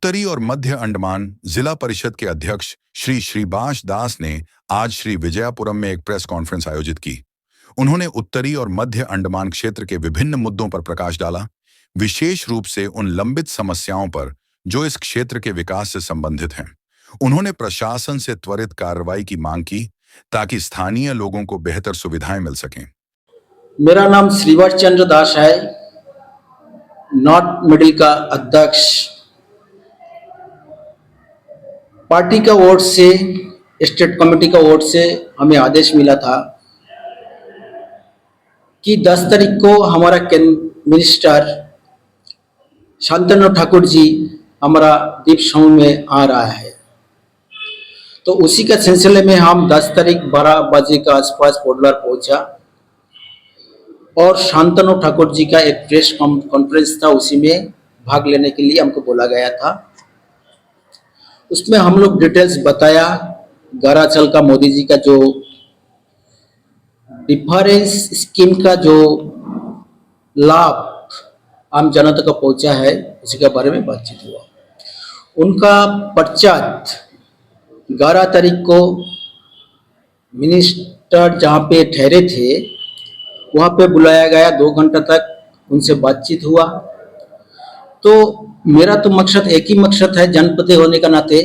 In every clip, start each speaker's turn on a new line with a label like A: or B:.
A: उत्तरी और मध्य अंडमान जिला परिषद के अध्यक्ष श्री श्रीबाष दास ने आज श्री विजयपुरम में एक प्रेस कॉन्फ्रेंस आयोजित की। उन्होंने उत्तरी और मध्य अंडमान क्षेत्र के विभिन्न मुद्दों पर प्रकाश डाला, विशेष रूप से उन लंबित समस्याओं पर जो इस क्षेत्र के विकास से संबंधित हैं। उन्होंने प्रशासन से त्वरित कार्रवाई की मांग की ताकि स्थानीय लोगों को बेहतर सुविधाएं मिल सकें।
B: मेरा नाम श्रीवास चंद्र दास है, नॉर्थ मिडिल का अध्यक्ष। पार्टी का ओर से, स्टेट कमेटी का ओर से हमें आदेश मिला था कि 10 तारीख को हमारा मिनिस्टर शांतनु ठाकुर जी हमारा दीप समूह में आ रहा है। तो उसी के सिलसिले में हम 10 तारीख 12 बजे के आसपास पोडलर पहुंचा और शांतनु ठाकुर जी का एक प्रेस कॉन्फ्रेंस था, उसी में भाग लेने के लिए हमको बोला गया था। उसमें हम लोग डिटेल्स बताया, गराचल का मोदी जी का जो डिफरेंस स्कीम का जो लाभ आम जनता को पहुंचा है, उसी के बारे में बातचीत हुआ। उनका पश्चात 11 तारीख को मिनिस्टर जहाँ पे ठहरे थे वहाँ पे बुलाया गया, 2 घंटा तक उनसे बातचीत हुआ। तो मेरा तो मकसद एक ही मकसद है, जनप्रतिनिधि होने का नाते,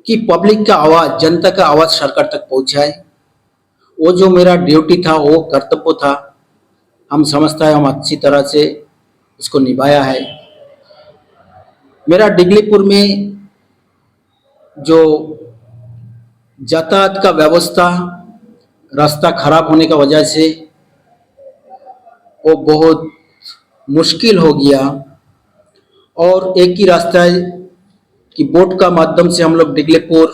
B: कि पब्लिक का आवाज़, जनता का आवाज़ सरकार तक पहुँचाए। वो जो मेरा ड्यूटी था, वो कर्तव्य था, हम समझता है हम अच्छी तरह से इसको निभाया है। मेरा डिगलीपुर में जो यातायात का व्यवस्था, रास्ता खराब होने का वजह से वो बहुत मुश्किल हो गया और एक ही रास्ता है कि बोट का माध्यम से हम लोग डिगलीपुर,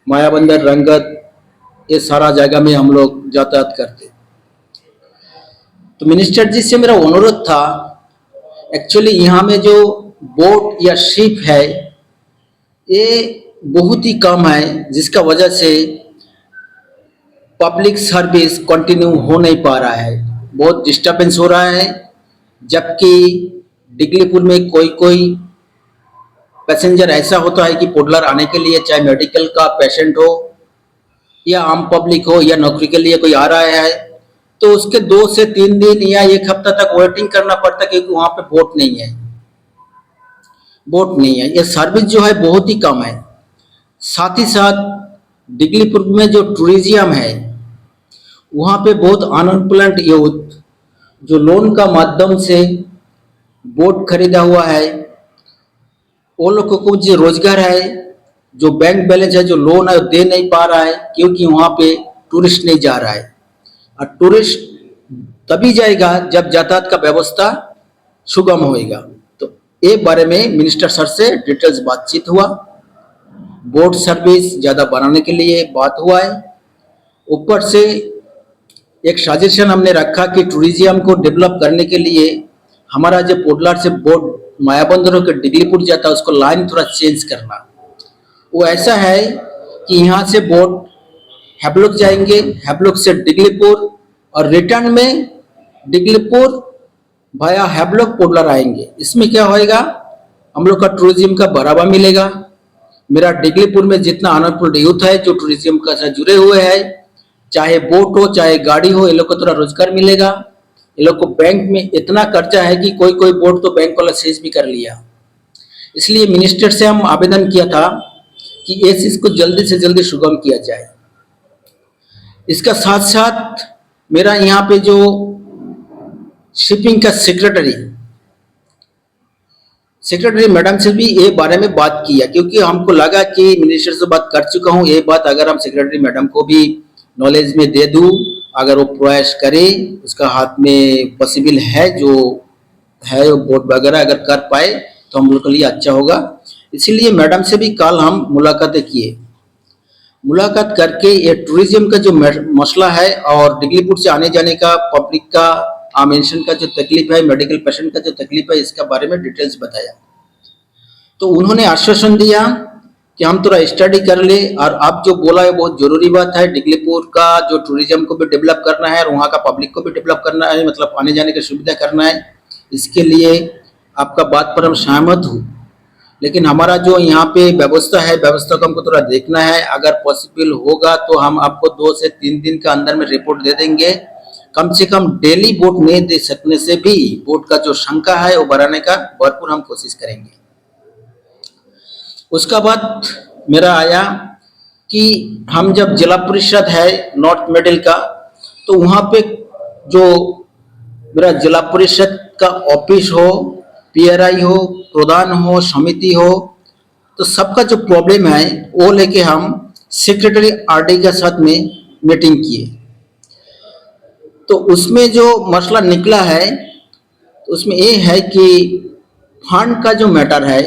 B: मायाबंदर, रंगत, ये सारा जगह में हम लोग यातायात करते। तो मिनिस्टर जी से मेरा अनुरोध था, एक्चुअली यहाँ में जो बोट या शिप है ये बहुत ही कम है, जिसका वजह से पब्लिक सर्विस कंटिन्यू हो नहीं पा रहा है, बहुत डिस्टर्बेंस हो रहा है। जबकि डिगलीपुर में कोई पैसेंजर ऐसा होता है कि पोडलर आने के लिए, चाहे मेडिकल का पेशेंट हो या आम पब्लिक हो या नौकरी के लिए कोई आ रहा है, तो उसके 2 से 3 दिन या 1 हफ्ता तक वेटिंग करना पड़ता है, क्योंकि वहाँ पे बोट नहीं है। ये सर्विस जो है बहुत ही कम है। साथ ही साथ डिगलीपुर में जो टूरिज्म है, वहाँ पे बहुत अनएम्प्लॉयड यूथ जो लोन का माध्यम से बोट खरीदा हुआ है, वो लोगों को जो रोजगार है, जो बैंक बैलेंस है, जो लोन है, दे नहीं पा रहा है, क्योंकि वहाँ पे टूरिस्ट नहीं जा रहा है। और टूरिस्ट तभी जाएगा जब यातायात का व्यवस्था सुगम होएगा। तो ये बारे में मिनिस्टर सर से डिटेल्स बातचीत हुआ। बोट सर्विस ज़्यादा बनाने के लिए बात हुआ है। ऊपर से एक सजेशन हमने रखा कि टूरिज्म को डेवलप करने के लिए हमारा जो पोडलर से बोट मायाबंदर होकर डिगलीपुर जाता है, उसको लाइन थोड़ा चेंज करना। वो ऐसा है कि यहाँ से बोट हैब्लॉक जाएंगे, हैब्लॉक से डिगलीपुर, और रिटर्न में डिगलीपुर भाया हैब्लॉक पोडलर आएंगे। इसमें क्या होएगा, हम लोग का टूरिज्म का बढ़ावा मिलेगा। मेरा डिगलीपुर में जितना अनएम्प्लॉयड यूथ है जो टूरिज्म का साथ जुड़े हुए हैं, चाहे बोट हो चाहे गाड़ी हो, ये लोग को थोड़ा रोजगार मिलेगा। ये लोग को बैंक में इतना खर्चा है कि कोई बोट तो बैंक वाला सीज भी कर लिया। इसलिए मिनिस्टर से हम आवेदन किया था कि इस चीज को जल्दी से जल्दी सुगम किया जाए। इसका साथ साथ मेरा यहाँ पे जो शिपिंग का सेक्रेटरी मैडम से भी ये बारे में बात किया, क्योंकि हमको लगा कि मिनिस्टर से बात कर चुका हूँ, ये बात अगर हम सेक्रेटरी मैडम को भी नॉलेज में दे दूँ, अगर वो प्रयास करे, उसका हाथ में पॉसिबल है, जो है वो बोट वगैरह अगर कर पाए तो हम लोग के लिए अच्छा होगा। इसीलिए मैडम से भी कल हम मुलाकातें किए। मुलाकात करके ये टूरिज्म का जो मसला है और डिगलीपुर से आने जाने का, पब्लिक का आमेंशन का जो तकलीफ है, मेडिकल पेशेंट का जो तकलीफ है, इसका बारे में डिटेल्स बताया। तो उन्होंने आश्वासन दिया कि हम थोड़ा स्टडी कर ले, और आप जो बोला है बहुत जरूरी बात है, डिगलीपुर का जो टूरिज्म को भी डेवलप करना है और वहाँ का पब्लिक को भी डेवलप करना है, मतलब आने जाने की सुविधा करना है। इसके लिए आपका बात पर हम सहमत हूँ। लेकिन हमारा जो यहाँ पे व्यवस्था है, व्यवस्था को हमको थोड़ा देखना है। अगर पॉसिबल होगा तो हम आपको 2 से 3 दिन के अंदर में रिपोर्ट दे देंगे। कम से कम डेली बोट नहीं दे सकने से भी बोट का जो शंका है वो बढ़ाने का भरपूर हम कोशिश करेंगे। उसका बाद मेरा आया कि हम जब जिला परिषद है नॉर्थ मिडिल का, तो वहाँ पे जो मेरा जिला परिषद का ऑफिस हो, पीआरआई हो, प्रधान हो, समिति हो, तो सबका जो प्रॉब्लम है वो लेके हम सेक्रेटरी आरडी के साथ में मीटिंग किए। तो उसमें जो मसला निकला है, तो उसमें ये है कि फंड का जो मैटर है,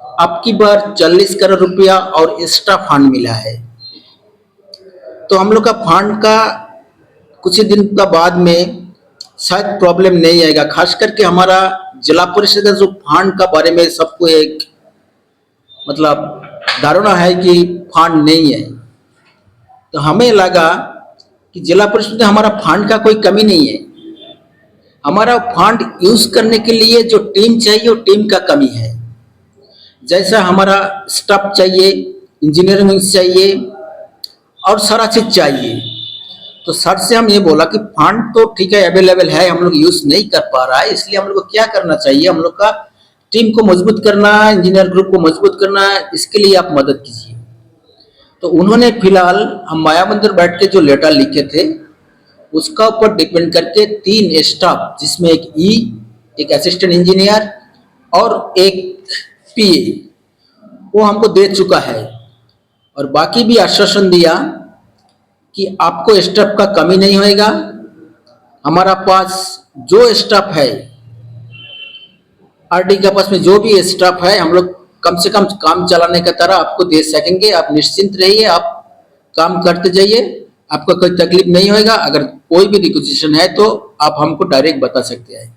B: अब की बार 40 करोड़ रुपया और एक्स्ट्रा फंड मिला है। तो हम लोग का फंड का कुछ ही दिन का बाद में शायद प्रॉब्लम नहीं आएगा। खास करके हमारा जिला परिषद का जो फंड का बारे में सबको एक मतलब धारणा है कि फंड नहीं है। तो हमें लगा कि जिला परिषद में हमारा फंड का कोई कमी नहीं है। हमारा फंड यूज करने के लिए जो टीम चाहिए वो टीम का कमी है। जैसा हमारा स्टाफ चाहिए, इंजीनियरिंग चाहिए और सारा चीज चाहिए। तो सर से हम ये बोला कि फंड तो ठीक है अवेलेबल है, हम लोग यूज नहीं कर पा रहा है, इसलिए हम लोग को क्या करना चाहिए, हम लोग का टीम को मजबूत करना, इंजीनियर ग्रुप को मजबूत करना, इसके लिए आप मदद कीजिए। तो उन्होंने फिलहाल हम माया मंदिर बैठ के जो लेटर लिखे थे उसका ऊपर डिपेंड करके 3 स्टाफ, जिसमें एक असिस्टेंट इंजीनियर और एक पीए, वो हमको दे चुका है। और बाकी भी आश्वासन दिया कि आपको स्टाफ का कमी नहीं होएगा। हमारा पास जो स्टाफ है, आरडी के पास में जो भी स्टाफ है, हम लोग कम से कम काम चलाने का तरह आपको दे सकेंगे। आप निश्चिंत रहिए, आप काम करते जाइए, आपको कोई तकलीफ नहीं होएगा। अगर कोई भी रिक्वेजिशन है तो आप हमको डायरेक्ट बता सकते हैं।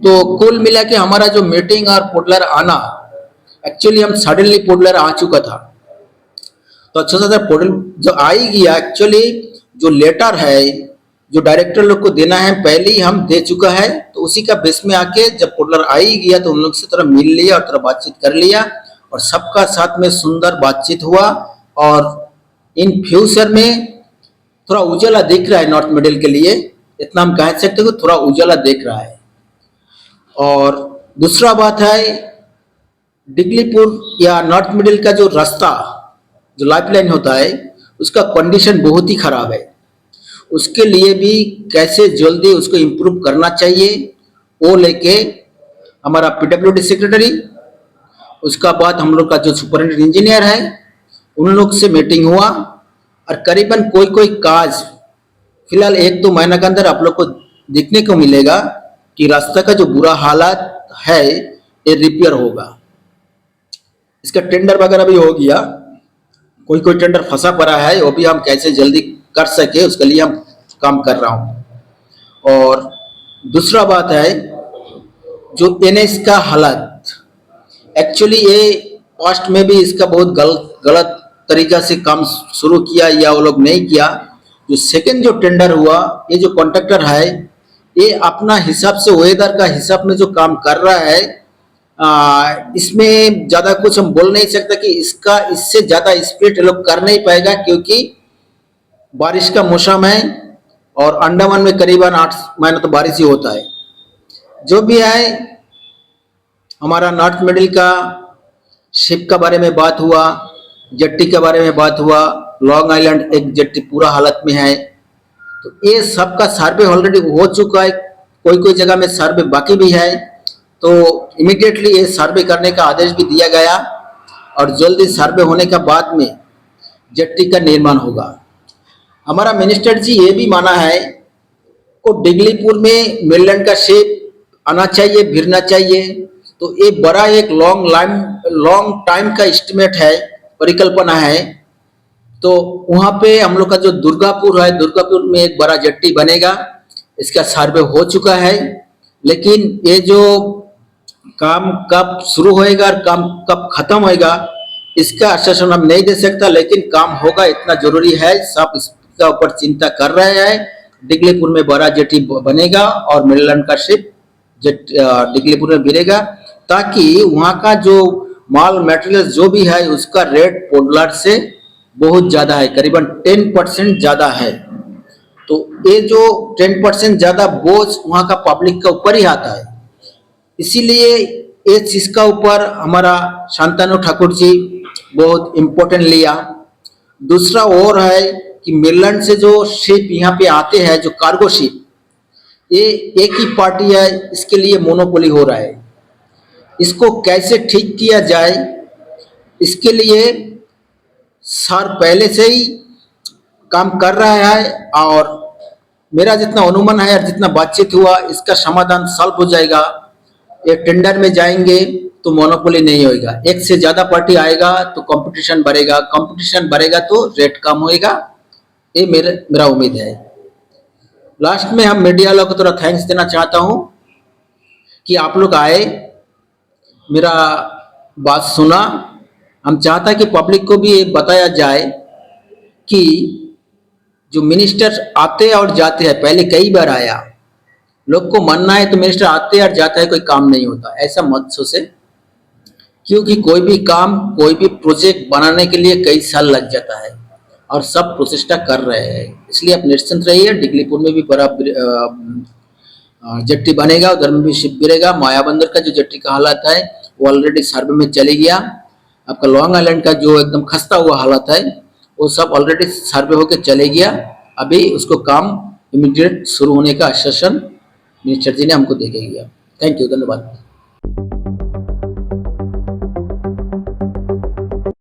B: तो कुल मिला के हमारा जो मीटिंग और पोडलर आना, एक्चुअली हम सडनली पोडलर आ चुका था। तो अच्छा सा पोर्टल जो आ ही गया। एक्चुअली जो लेटर है जो डायरेक्टर लोग को देना है पहले ही हम दे चुका है। तो उसी का बेस में आके जब पोर्टलर आ ही गया तो उन लोग से थोड़ा मिल लिया और थोड़ा बातचीत कर लिया और सबका साथ में सुंदर बातचीत हुआ। और इन फ्यूचर में थोड़ा उजाला दिख रहा है नॉर्थ मिडिल के लिए, इतना हम कह सकते हो, थोड़ा उजाला दिख रहा है। और दूसरा बात है, डिगलीपुर या नॉर्थ मिडिल का जो रास्ता, जो लाइफलाइन होता है, उसका कंडीशन बहुत ही खराब है। उसके लिए भी कैसे जल्दी उसको इम्प्रूव करना चाहिए वो लेके हमारा पीडब्ल्यूडी सेक्रेटरी, उसका बाद हम लोग का जो सुपरिटेंडेंट इंजीनियर है, उन लोग से मीटिंग हुआ। और करीबन कोई काज फिलहाल 1-2 महीने के अंदर आप लोग को देखने को मिलेगा कि रास्ता का जो बुरा हालत है ये रिपेयर होगा। इसका टेंडर वगैरह भी हो गया, कोई टेंडर फंसा पड़ा है, वो भी हम कैसे जल्दी कर सके उसके लिए हम काम कर रहा हूँ। और दूसरा बात है जो एनएच का हालत, एक्चुअली ये पास्ट में भी इसका बहुत गलत तरीका से काम शुरू किया या वो लोग नहीं किया। जो सेकंड जो टेंडर हुआ, ये जो कॉन्ट्रैक्टर है ये अपना हिसाब से वेदर का हिसाब में जो काम कर रहा है, इसमें ज्यादा कुछ हम बोल नहीं सकते कि इससे ज्यादा स्पीड लोग कर नहीं पाएगा, क्योंकि बारिश का मौसम है और अंडमान में करीबन 8 महीने तो बारिश ही होता है। जो भी है, हमारा नॉर्थ मिडिल का शिप का बारे में बात हुआ, जेट्टी के बारे में बात हुआ, लॉन्ग आइलैंड एक जेट्टी पूरा हालत में है। तो ये सबका सर्वे ऑलरेडी हो चुका है, कोई जगह में सर्वे बाकी भी है। तो इमीडिएटली ये सर्वे करने का आदेश भी दिया गया और जल्दी सर्वे होने के बाद में जेट्टी का निर्माण होगा। हमारा मिनिस्टर जी ये भी माना है को डिगलीपुर में मेनलैंड का शिप आना चाहिए, भिरना चाहिए। तो ये बड़ा एक लॉन्ग टाइम का एस्टिमेट है, परिकल्पना है। तो वहाँ पे हम लोग का जो दुर्गापुर है, दुर्गापुर में एक बड़ा जेट्टी बनेगा, इसका सर्वे हो चुका है। लेकिन ये जो काम कब शुरू होएगा और काम कब खत्म होएगा इसका आश्वासन हम नहीं दे सकता, लेकिन काम होगा इतना जरूरी है। सब इसका ऊपर चिंता कर रहे हैं। डिगलीपुर में बड़ा जेट्टी बनेगा और मेनलैंड का शिप डिगलीपुर में गिरेगा। ताकि वहाँ का जो माल मटेरियल जो भी है उसका रेट पोडलार से बहुत ज़्यादा है, करीबन 10% ज़्यादा है। तो ये जो 10% ज़्यादा बोझ वहाँ का पब्लिक के ऊपर ही आता है। इसीलिए ये चीज़ का ऊपर हमारा शांतनु ठाकुर जी बहुत इम्पोर्टेंट लिया। दूसरा और है कि मेरलैंड से जो शिप यहाँ पे आते हैं, जो कार्गो शिप, ये एक ही पार्टी है, इसके लिए मोनोपोली हो रहा है। इसको कैसे ठीक किया जाए, इसके लिए सर पहले से ही काम कर रहा है और मेरा जितना अनुमान है और जितना बातचीत हुआ, इसका समाधान सॉल्व हो जाएगा। ये टेंडर में जाएंगे तो मोनोपोली नहीं होएगा, एक से ज्यादा पार्टी आएगा तो कंपटीशन बढ़ेगा, कंपटीशन बढ़ेगा तो रेट कम होएगा। ये मेरा उम्मीद है। लास्ट में हम मीडिया वालों को थोड़ा थैंक्स देना चाहता हूँ कि आप लोग आए, मेरा बात सुना। हम चाहता है कि पब्लिक को भी ये बताया जाए कि जो मिनिस्टर आते और जाते हैं, पहले कई बार आया, लोग को मानना है तो मिनिस्टर आते और जाता है, कोई काम नहीं होता, ऐसा मत सोचे। क्योंकि कोई भी काम, कोई भी प्रोजेक्ट बनाने के लिए कई साल लग जाता है और सब प्रोसेस्टा कर रहे हैं। इसलिए आप निश्चिंत रहिए, डिगलीपुर में भी बड़ा जेट्टी बनेगा, उधर में भी शिप गिरेगा। मायाबंदर का जो जेट्टी का हालत है वो ऑलरेडी सर्वे में चले गया। आपका लॉन्ग आइलैंड का जो एकदम खस्ता हुआ हालत है वो सब ऑलरेडी सर्वे होकर चले गया। अभी उसको काम इमीडिएट शुरू होने का आश्वासन मिनिस्टर जी ने हमको दे के गया। थैंक यू, धन्यवाद।